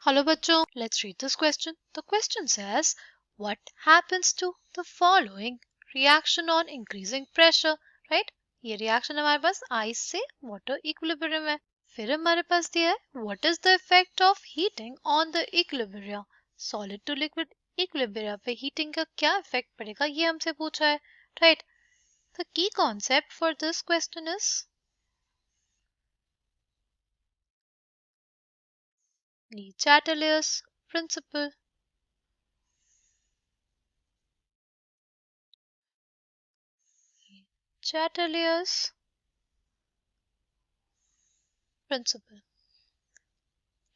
Hello बच्चों, let's read this question. The question says, what happens to the following reaction on increasing pressure? Right? ये reaction हमारे पास ice से water equilibrium है. फिर हमारे पास दिया है what is the effect of heating on the equilibrium? Solid to liquid equilibrium पे heating का क्या effect पड़ेगा ये हमसे पूछा है. Right? The key concept for this question is Le Chatelier's principle. Chatelier's principle.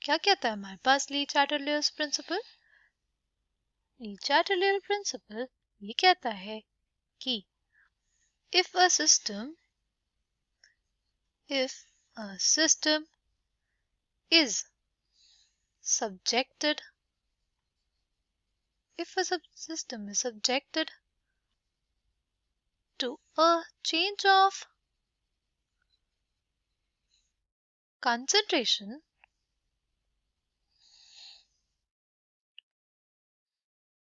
क्या कहता है हमारे पास ली चैटरलियर्स प्रिंसिपल? ली चैटरलियर प्रिंसिपल ये कहता है कि if a system is subjected to a change of concentration,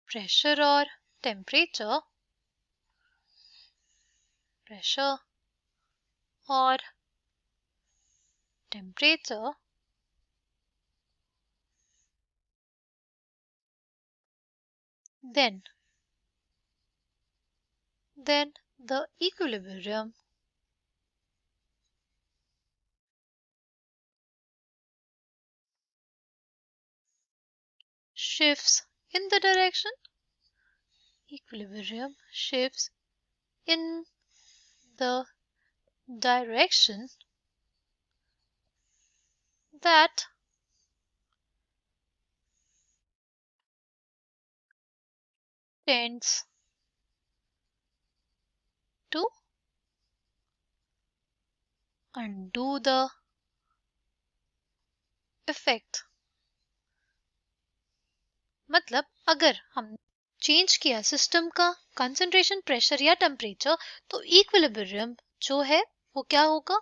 pressure or temperature, then the equilibrium shifts in the direction that tends to undo the effect. मतलब अगर हम चेंज किया सिस्टम का कंसंट्रेशन, प्रेशर या टेम्परेचर तो equilibrium जो है वो क्या होगा,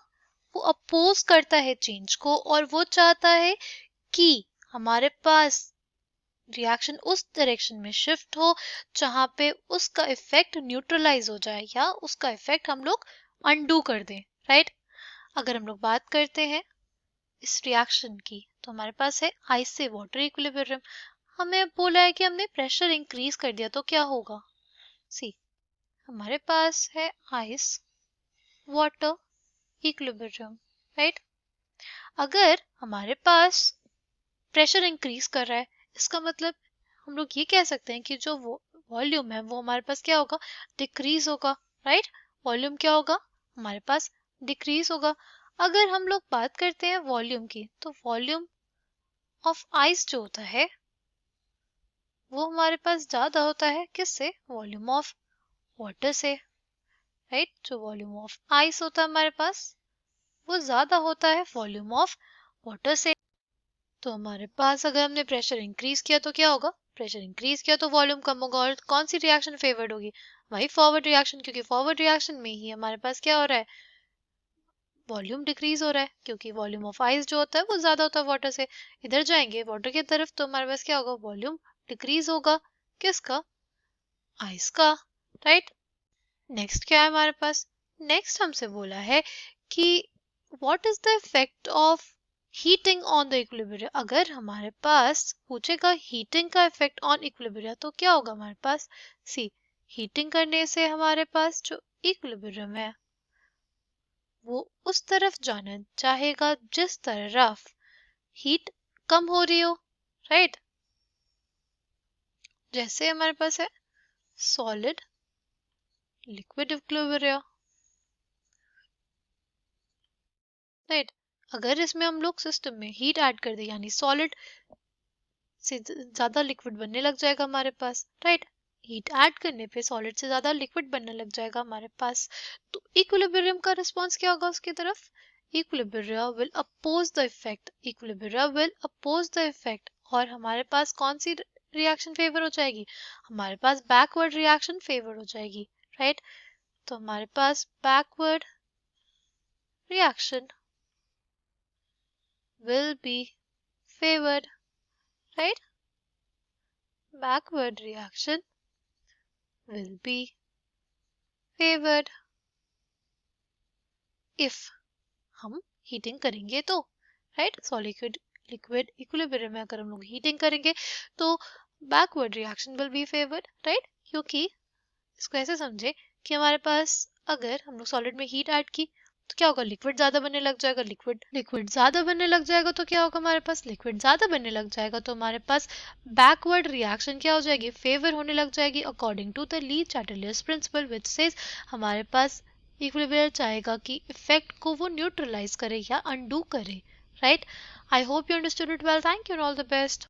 वो अपोज करता है चेंज को और वो चाहता है कि हमारे पास रिएक्शन उस डायरेक्शन में शिफ्ट हो जहां पे उसका इफेक्ट न्यूट्रलाइज हो जाए या उसका इफेक्ट हम लोग अनडू कर दें. राइट? अगर हम लोग बात करते हैं इस रिएक्शन की तो हमारे पास है आइस से वाटर इक्विलिब्रियम. हमें बोला है कि हमने प्रेशर इंक्रीज कर दिया तो क्या होगा. सी, हमारे पास है आइस वाटर इक्विलिब्रियम. राइट? अगर हमारे पास प्रेशर इंक्रीज कर रहा है इसका मतलब हम लोग ये कह सकते हैं कि जो वॉल्यूम है वो हमारे पास क्या होगा, डिक्रीज होगा. राइट? वॉल्यूम क्या होगा हमारे पास, डिक्रीज होगा. अगर हम लोग बात करते हैं वॉल्यूम की तो वॉल्यूम ऑफ आइस जो होता है वो हमारे पास ज्यादा होता है किससे, वॉल्यूम ऑफ वाटर से. राइट? जो वॉल्यूम ऑफ आइस होता है हमारे पास वो ज्यादा होता है वॉल्यूम ऑफ वाटर से. तो हमारे पास अगर हमने प्रेशर इंक्रीज किया तो क्या होगा, प्रेशर इंक्रीज किया तो वॉल्यूम कम होगा और कौन सी रिएक्शन फेवर्ड होगी, वही फॉरवर्ड रिएक्शन, क्योंकि फॉरवर्ड रिएक्शन में ही हमारे पास क्या हो रहा है, वॉल्यूम डिक्रीज हो रहा है क्योंकि वॉल्यूम ऑफ आइस जो होता है वो ज्यादा होता है वाटर से. इधर जाएंगे वाटर की तरफ तो हमारे पास क्या होगा, वॉल्यूम डिक्रीज होगा. किसका, आइस का. राइट? नेक्स्ट क्या है हमारे पास, नेक्स्ट हमसे बोला है कि what is the effect of heating on the equilibrium. अगर हमारे पास पूछेगा हीटिंग का इफेक्ट ऑन इक्विलिब्रियम तो क्या होगा हमारे पास. सी, हीटिंग करने से हमारे पास जो इक्विलिब्रियम है वो उस तरफ जाना चाहेगा जिस तरफ हीट कम हो रही हो. राइट? जैसे हमारे पास है सॉलिड लिक्विड इक्विलिब्रियम. राइट? अगर इसमें हम लोग सिस्टम में हीट ऐड कर दे यानी सॉलिड से ज्यादा लिक्विड बनने लग जाएगा हमारे पास. राइट? हीट ऐड करने पे सॉलिड से ज्यादा लिक्विड बनने लग जाएगा हमारे पास. तो इक्विलिब्रियम का रिस्पॉन्स क्या होगा उसकी तरफ, equilibrium will oppose the effect और हमारे पास कौन सी रिएक्शन फेवर हो जाएगी, हमारे पास बैकवर्ड रिएक्शन फेवर हो जाएगी. राइट? तो हमारे पास backward reaction will be favored. right? Backward reaction will be favored if हम हीटिंग करेंगे तो, राइट? सॉलिड लिक्विड इक्विलिब्रियम में अगर हम लोग हीटिंग करेंगे तो backward reaction will be favoured, right? क्योंकि इसको ऐसे समझे कि हमारे पास अगर हम लोग सॉलिड में हीट ऐड की तो क्या होगा, लिक्विड ज्यादा बनने लग जाएगा, लिक्विड ज्यादा बनने लग जाएगा तो क्या होगा, हमारे पास लिक्विड ज्यादा बनने लग जाएगा तो हमारे पास बैकवर्ड रिएक्शन क्या हो जाएगी, फेवर होने लग जाएगी according to the le Chatelier's principle which says हमारे पास इक्विलिब्रियम चाहेगा कि इफेक्ट को वो न्यूट्रलाइज करे या अनडू करे, right? I hope you understood it well, thank you and all the best.